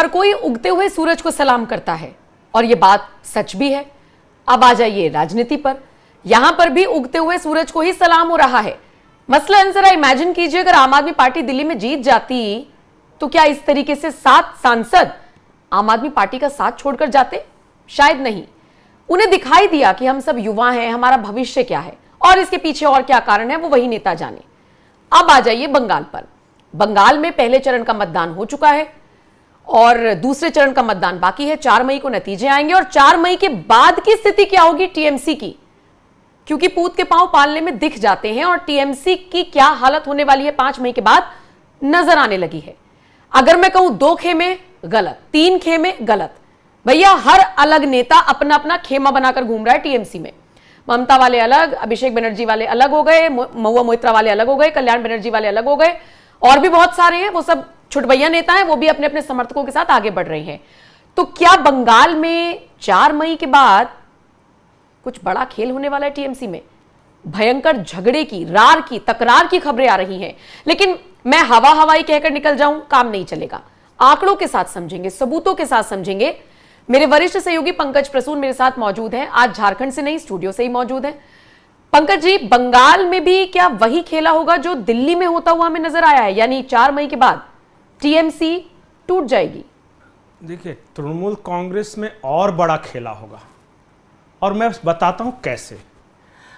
हर कोई उगते हुए सूरज को सलाम करता है और यह बात सच भी है। अब आ जाइए राजनीति पर। यहां पर भी उगते हुए सूरज को ही सलाम हो रहा है। मसलन जरा इमेजिन कीजिए, अगर आम आदमी पार्टी दिल्ली में जीत जाती तो क्या इस तरीके से 7 सांसद आम आदमी पार्टी का साथ छोड़कर जाते? शायद नहीं। उन्हें दिखाई दिया कि हम सब युवा हैं, हमारा भविष्य क्या है और इसके पीछे और क्या कारण है वो वही नेता जाने। अब आ जाइए बंगाल पर। बंगाल में पहले चरण का मतदान हो चुका है और दूसरे चरण का मतदान बाकी है। 4 मई को नतीजे आएंगे और 4 मई के बाद की स्थिति क्या होगी टीएमसी की, क्योंकि पूत के पांव पालने में दिख जाते हैं और टीएमसी की क्या हालत होने वाली है 5 मई के बाद नजर आने लगी है। अगर मैं कहूं 2 खेमे गलत, 3 खेमे गलत। भैया हर अलग नेता अपना अपना खेमा बनाकर घूम रहा है टीएमसी में। ममता वाले अलग, अभिषेक बनर्जी वाले अलग हो गए, महुआ मोइत्रा वाले अलग हो गए, कल्याण बनर्जी वाले अलग हो गए और भी बहुत सारे हैं। वो सब छुटभैया नेता हैं, वो भी अपने अपने समर्थकों के साथ आगे बढ़ रहे हैं। तो क्या बंगाल में 4 मई के बाद कुछ बड़ा खेल होने वाला है टीएमसी में? भयंकर झगड़े की, रार की, तकरार की खबरें आ रही हैं। लेकिन मैं हवाई कहकर निकल जाऊं, काम नहीं चलेगा। आंकड़ों के साथ समझेंगे, सबूतों के साथ समझेंगे। मेरे वरिष्ठ सहयोगी पंकज प्रसून मेरे साथ मौजूद हैं। आज झारखंड से नहीं, स्टूडियो से ही मौजूद हैं। पंकज जी, बंगाल में भी क्या वही खेला होगा जो दिल्ली में होता हुआ हमें नजर आया है, यानी 4 मई के बाद टीएमसी टूट जाएगी? देखिए, तृणमूल कांग्रेस में और बड़ा खेला होगा और मैं बताता हूं कैसे।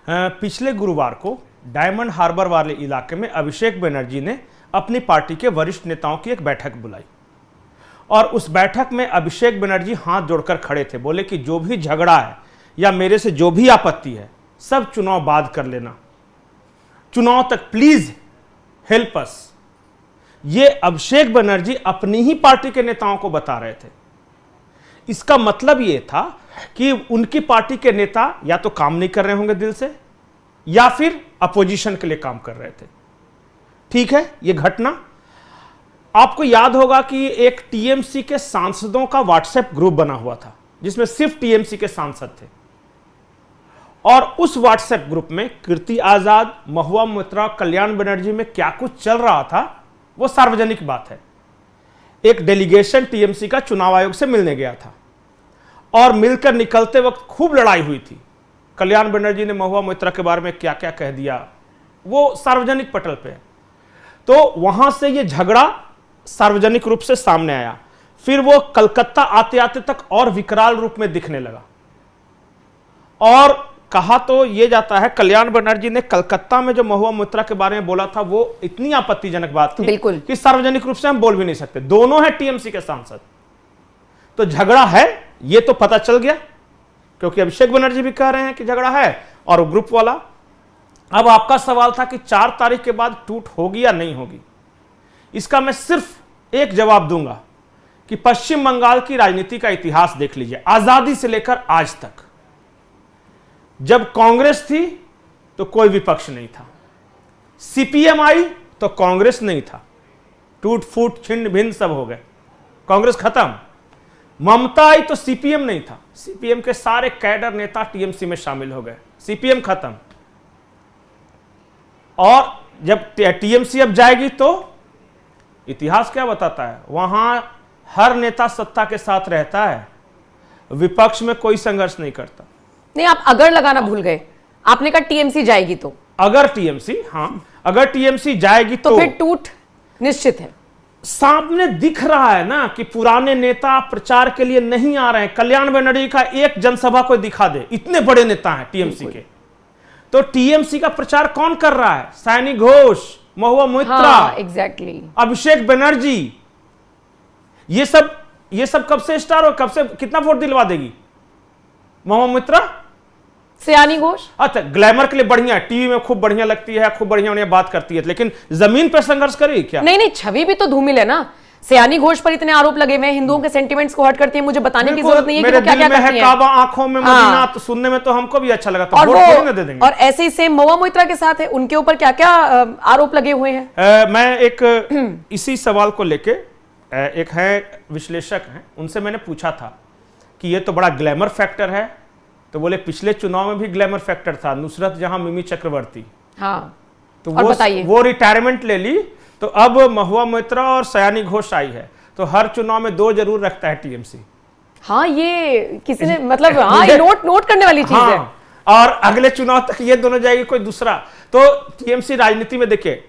पिछले गुरुवार को डायमंड हार्बर वाले इलाके में अभिषेक बनर्जी ने अपनी पार्टी के वरिष्ठ नेताओं की एक बैठक बुलाई और उस बैठक में अभिषेक बनर्जी हाथ जोड़कर खड़े थे। बोले कि जो भी झगड़ा है या मेरे से जो भी आपत्ति है सब चुनाव बाद कर लेना, चुनाव तक प्लीज हेल्प अस। ये अभिषेक बनर्जी अपनी ही पार्टी के नेताओं को बता रहे थे। इसका मतलब ये था कि उनकी पार्टी के नेता या तो काम नहीं कर रहे होंगे दिल से या फिर अपोजिशन के लिए काम कर रहे थे। ठीक है, ये घटना आपको याद होगा कि एक टीएमसी के सांसदों का व्हाट्सएप ग्रुप बना हुआ था जिसमें सिर्फ टीएमसी के सांसद थे और उस व्हाट्सएप ग्रुप में कीर्ति आजाद, महुआ मोइत्रा, कल्याण बनर्जी में क्या कुछ चल रहा था वो सार्वजनिक बात है। एक डेलीगेशन टीएमसी का चुनाव आयोग से मिलने गया था और मिलकर निकलते वक्त खूब लड़ाई हुई थी। कल्याण बनर्जी ने महुआ मोइत्रा के बारे में क्या क्या कह दिया वो सार्वजनिक पटल पे है। तो वहां से ये झगड़ा सार्वजनिक रूप से सामने आया। फिर वो कलकत्ता आते आते तक और विकराल रूप में दिखने लगा और कहा तो ये जाता है कल्याण बनर्जी ने कलकत्ता में जो महुआ मोइत्रा के बारे में बोला था वो इतनी आपत्तिजनक बात थी बिल्कुल कि सार्वजनिक रूप से हम बोल भी नहीं सकते। दोनों है टीएमसी के सांसद, तो झगड़ा है ये तो पता चल गया क्योंकि अभिषेक बनर्जी भी कह रहे हैं कि झगड़ा है और वो ग्रुप वाला। अब आपका सवाल था कि 4 तारीख के बाद टूट होगी या नहीं होगी। इसका मैं सिर्फ एक जवाब दूंगा कि पश्चिम बंगाल की राजनीति का इतिहास देख लीजिए। आजादी से लेकर आज तक जब कांग्रेस थी तो कोई विपक्ष नहीं था, सीपीएम आई तो कांग्रेस नहीं था, टूट फूट छिन्न भिन्न सब हो गए, कांग्रेस खत्म। ममता आई तो सीपीएम नहीं था, सीपीएम के सारे कैडर नेता टीएमसी में शामिल हो गए, सीपीएम खत्म। और जब टीएमसी अब जाएगी तो इतिहास क्या बताता है, वहां हर नेता सत्ता के साथ रहता है, विपक्ष में कोई संघर्ष नहीं करता। नहीं, आप अगर लगाना भूल गए। आपने कहा टीएमसी जाएगी तो अगर टीएमसी, हाँ अगर टीएमसी जाएगी तो फिर टूट निश्चित है। सामने दिख रहा है ना कि पुराने नेता प्रचार के लिए नहीं आ रहे हैं। कल्याण बनर्जी का एक जनसभा को दिखा दे, इतने बड़े नेता हैं टीएमसी के, तो टीएमसी का प्रचार कौन कर रहा है? सैनी घोष, महुआ मोइत्रा, हाँ, एग्जैक्टली, अभिषेक बनर्जी, ये सब कब से स्टार और कब से कितना वोट दिलवा देगी? महुआ मोइत्रा, सयानी घोष, अच्छा ग्लैमर के लिए बढ़िया है, टीवी में खूब बढ़िया लगती है, खूब बढ़िया बात करती है, लेकिन जमीन पर संघर्ष करेगी क्या? नहीं, छवि भी तो धूमिल है ना। सयानी घोष पर इतने आरोप लगे हुए हैं, हिंदुओं के सेंटिमेंट्स को हर्ट करती है। मुझे बताने की जरूरत नहीं है कि वो क्या क्या करती है। काबा आंखों में मदीना, तो सुनने में तो हमको भी अच्छा लगा, तो वोट थोड़ी ना दे देंगे। और ऐसे ही सेम महुआ मोइत्रा के साथ है, उनके ऊपर क्या क्या आरोप लगे हुए हैं? मैं एक इसी सवाल को लेके एक है विश्लेषक हैं, उनसे मैंने पूछा था कि ये तो बड़ा ग्लैमर फैक्टर है, तो बोले पिछले चुनाव में भी ग्लैमर फैक्टर था, नुसरत जहां मिमी चक्रवर्ती, हाँ, तो वो रिटायरमेंट ले ली, तो अब महुआ मोइत्रा और सयानी घोष आई है, तो हर चुनाव में 2 जरूर रखता है टीएमसी। हाँ, ये किसी ने मतलब हाँ ये नोट करने वाली चीज है। और अगले चुनाव तक ये दोनों जाएगी कोई दूसरा। तो टीएमसी राजनीति में देखिए,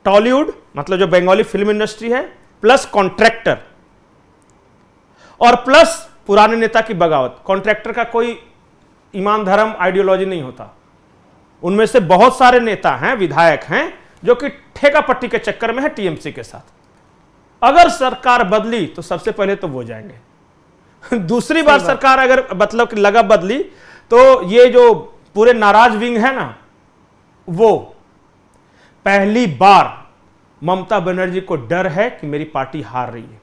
टॉलीवुड मतलब जो बंगाली फिल्म इंडस्ट्री है, प्लस कॉन्ट्रैक्टर और प्लस पुराने नेता की बगावत। कॉन्ट्रैक्टर का कोई ईमान धर्म आइडियोलॉजी नहीं होता। उनमें से बहुत सारे नेता हैं, विधायक हैं, जो कि ठेका पट्टी के चक्कर में है टीएमसी के साथ। अगर सरकार बदली तो सबसे पहले तो वो जाएंगे। दूसरी बार सरकार अगर मतलब कि लगा बदली तो ये जो पूरे नाराज विंग है ना, वो पहली बार ममता बनर्जी को डर है कि मेरी पार्टी हार रही है।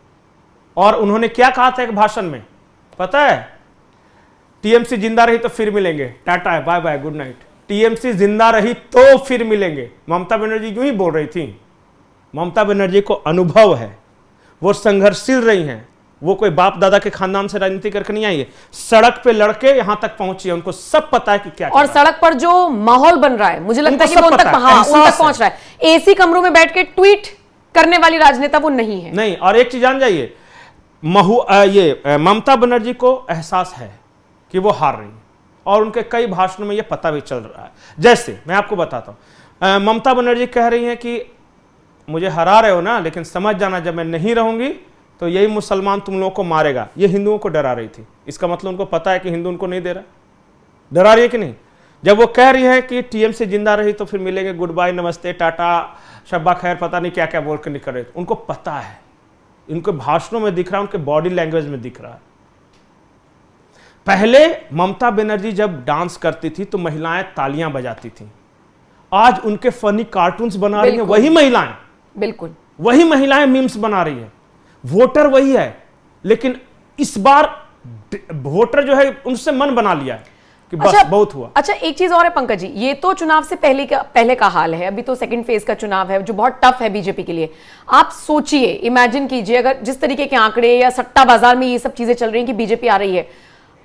और उन्होंने क्या कहा था एक भाषण में, पता है? टीएमसी जिंदा रही तो फिर मिलेंगे, tata bye bye good night. TMC जिंदा रही तो फिर मिलेंगे, ममता बनर्जी यूं ही बोल रही थी। ममता बनर्जी को अनुभव है, वो संघर्षशील रही हैं, वो कोई बाप दादा के खानदान से राजनीति करके नहीं आई है। सड़क पे लड़के यहां तक पहुंची है, उनको सब पता है कि क्या और सड़क पर जो माहौल बन रहा है, मुझे लगता है कि वो उन तक पहुंच रहा है। एसी कमरों में बैठ के ट्वीट करने वाली राजनेता वो नहीं है। नहीं, और एक चीज जान जाइए, ममता बनर्जी को एहसास है कि वो हार रही है और उनके कई भाषणों में ये पता भी चल रहा है। जैसे मैं आपको बताता हूं, ममता बनर्जी कह रही हैं कि मुझे हरा रहे हो ना, लेकिन समझ जाना जब मैं नहीं रहूंगी तो यही मुसलमान तुम लोगों को मारेगा। ये हिंदुओं को डरा रही थी। इसका मतलब उनको पता है कि हिंदू उनको नहीं दे रहा। डरा रही है कि नहीं? जब वो कह रही है कि टीएमसी जिंदा रही तो फिर मिलेंगे, गुड बाय, नमस्ते, टाटा, शब्बा खैर, पता नहीं क्या क्या बोल कर निकल रहे, उनको पता है। इनके भाषणों में दिख रहा है, उनके बॉडी लैंग्वेज में दिख रहा है। पहले ममता बनर्जी जब डांस करती थी तो महिलाएं तालियां बजाती थी। आज उनके फनी कार्टून्स बना रही हैं वही महिलाएं। बिल्कुल वही महिलाएं मीम्स बना रही हैं। वोटर वही है, लेकिन इस बार वोटर जो है उनसे मन बना लिया है कि बस बहुत हुआ। अच्छा, एक चीज और है पंकज जी, ये तो चुनाव से पहले का हाल है। अभी तो सेकंड फेज का चुनाव है जो बहुत टफ है बीजेपी के लिए। आप सोचिए, इमेजिन कीजिए, अगर जिस तरीके के आंकड़े या सट्टा बाजार में ये सब चीजें चल रही हैं कि बीजेपी आ रही है,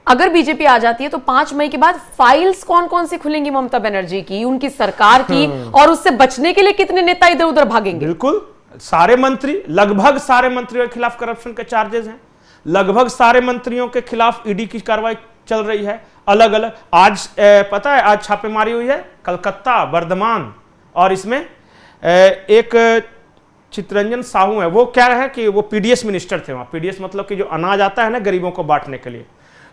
अगर बीजेपी आ जाती है तो 5 मई के बाद फाइल्स कौन कौन सी खुलेंगी ममता बनर्जी की, उनकी सरकार की, और उससे बचने के लिए कितने नेता इधर उधर भागेंगे? बिल्कुल, सारे मंत्री, लगभग सारे मंत्रियों के खिलाफ करप्शन के चार्जेस हैं। लगभग सारे मंत्रियों के खिलाफ ईडी की कार्रवाई चल रही है अलग अलग। आज पता है, आज छापेमारी हुई है कलकत्ता, बर्धमान, और इसमें एक चितरंजन साहू है। वो क्या है कि वो पीडीएस मिनिस्टर थे वहां। पीडीएस मतलब कि जो अनाज आता है ना गरीबों को बांटने के लिए,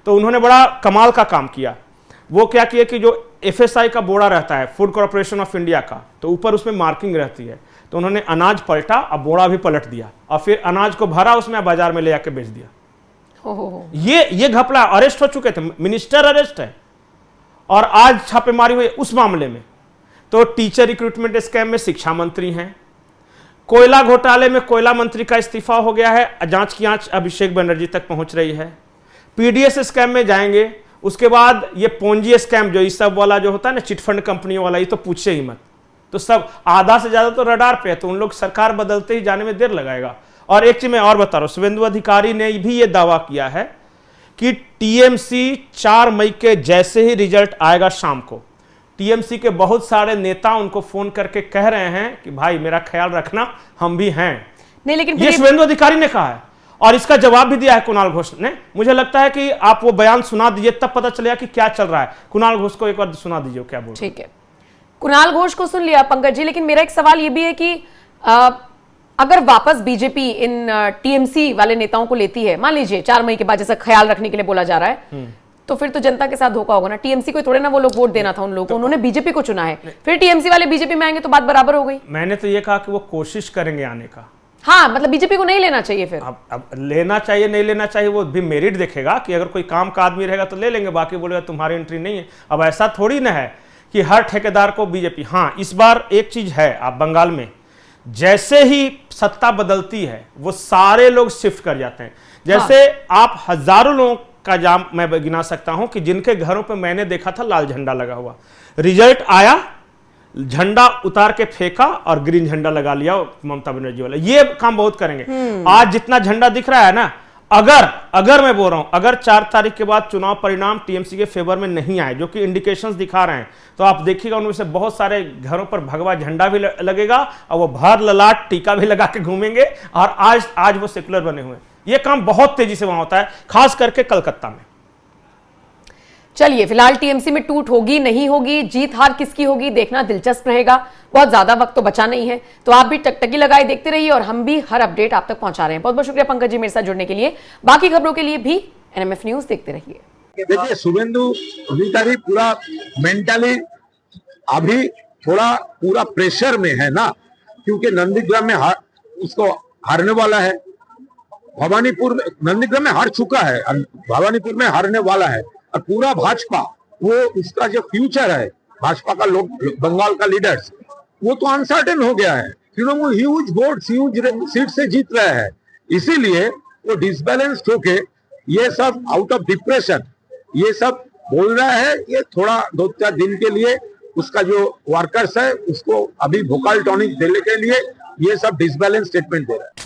तो उन्होंने बड़ा कमाल का काम किया। वो क्या किया कि जो एफएसआई का बोरा रहता है, फूड कॉर्पोरेशन ऑफ इंडिया का, तो ऊपर उसमें मार्किंग रहती है, तो उन्होंने अनाज पलटा और बोरा भी पलट दिया और फिर अनाज को भरा उसमें, बाजार में ले जाकर बेच दिया। ये घपला, अरेस्ट हो चुके थे, मिनिस्टर अरेस्ट है। और आज छापेमारी हुई उस मामले में। तो टीचर रिक्रूटमेंट स्कैम में शिक्षा मंत्री हैं। कोयला घोटाले में कोयला मंत्री का इस्तीफा हो गया है, जांच की आंच अभिषेक बनर्जी तक पहुंच रही है। पीडीएस स्कैम में जाएंगे, उसके बाद ये पोंजी स्कैम जो इस सब वाला जो होता है ना, चिटफंड कंपनी वाला, ये तो पूछे ही मत। तो सब आधा से ज्यादा तो रडार पे है, तो उन लोग सरकार बदलते ही जाने में देर लगाएगा। और एक चीज मैं और बता रहा हूं, शुभेंदु अधिकारी ने भी ये दावा किया है कि टीएमसी 4 मई के जैसे ही रिजल्ट आएगा शाम को, टीएमसी के बहुत सारे नेता उनको फोन करके कह रहे हैं कि भाई मेरा ख्याल रखना, हम भी हैं। नहीं, लेकिन ये शुभेंदु अधिकारी ने कहा है और इसका जवाब भी दिया है कुणाल घोष ने। मुझे लगता है कि आप वो बयान सुना दीजिए, तब पता चलेगा कि क्या चल रहा है। कुणाल घोष को एक बार सुना दीजिए क्या बोल। ठीक है, कुणाल घोष को सुन लिया पंकज जी, लेकिन मेरा एक सवाल ये भी है कि अगर वापस बीजेपी इन टीएमसी वाले नेताओं को लेती है, मान लीजिए 4 मई के बाद, जैसा ख्याल रखने के लिए बोला जा रहा है, तो फिर तो जनता के साथ धोखा होगा ना। टीएमसी को थोड़े ना वो लोग वोट देना था उन लोगों को, उन्होंने बीजेपी को चुना है। फिर टीएमसी वाले बीजेपी में आएंगे तो बात बराबर हो गई। मैंने तो ये कहा कि वो कोशिश करेंगे आने का। हाँ, मतलब बीजेपी को नहीं लेना चाहिए। फिर अब लेना चाहिए नहीं लेना चाहिए वो भी मेरिट देखेगा कि अगर कोई काम का आदमी रहेगा तो ले लेंगे, बाकी बोलेगा तुम्हारी एंट्री नहीं है। अब ऐसा थोड़ी ना है कि हर ठेकेदार को बीजेपी। हाँ, इस बार एक चीज है, आप बंगाल में जैसे ही सत्ता बदलती है वो सारे लोग शिफ्ट कर जाते हैं। जैसे आप हजारों लोगों का जाम मैं गिना सकता हूं कि जिनके घरों पे मैंने देखा था लाल झंडा लगा हुआ, रिजल्ट आया, झंडा उतार के फेंका और ग्रीन झंडा लगा लिया ममता बनर्जी वाला। ये काम बहुत करेंगे। आज जितना झंडा दिख रहा है ना, अगर मैं बोल रहा हूं, अगर 4 तारीख के बाद चुनाव परिणाम टीएमसी के फेवर में नहीं आए, जो कि इंडिकेशंस दिखा रहे हैं, तो आप देखिएगा उनमें से बहुत सारे घरों पर भगवा झंडा भी लगेगा और वो भर ललाट टीका भी लगा के घूमेंगे। और आज वो सेकुलर बने हुए हैं। ये काम बहुत तेजी से वहां होता है, खास करके कलकत्ता में। चलिए, फिलहाल टीएमसी में टूट होगी नहीं होगी, जीत हार किसकी होगी, देखना दिलचस्प रहेगा। बहुत ज्यादा वक्त तो बचा नहीं है, तो आप भी टकटकी लगाए देखते रहिए और हम भी हर अपडेट आप तक पहुंचा रहे हैं। बहुत बहुत शुक्रिया पंकज जी मेरे साथ जुड़ने के लिए। बाकी खबरों के लिए भी एनएमएफ न्यूज देखते रहिए। देखिए, शुभेंदु अधिकारी पूरा मेंटली अभी थोड़ा पूरा प्रेशर में है ना, क्योंकि नंदीग्राम में उसको हारने वाला है। भवानीपुर में, नंदीग्राम में हार चुका है, भवानीपुर में हारने वाला है। और पूरा भाजपा, वो उसका जो फ्यूचर है, भाजपा का लोग, बंगाल का लीडर्स, वो तो अनसर्टेन हो गया है। Trinamool huge vote, huge seat से जीत रहा है, इसीलिए वो डिसबैलेंस्ड होके ये सब आउट ऑफ डिप्रेशन ये सब बोल रहा है। ये थोड़ा 2-4 दिन के लिए उसका जो वर्कर्स है उसको अभी वोकल टॉनिक देने के लिए ये सब डिसबैलेंस स्टेटमेंट दे रहा है।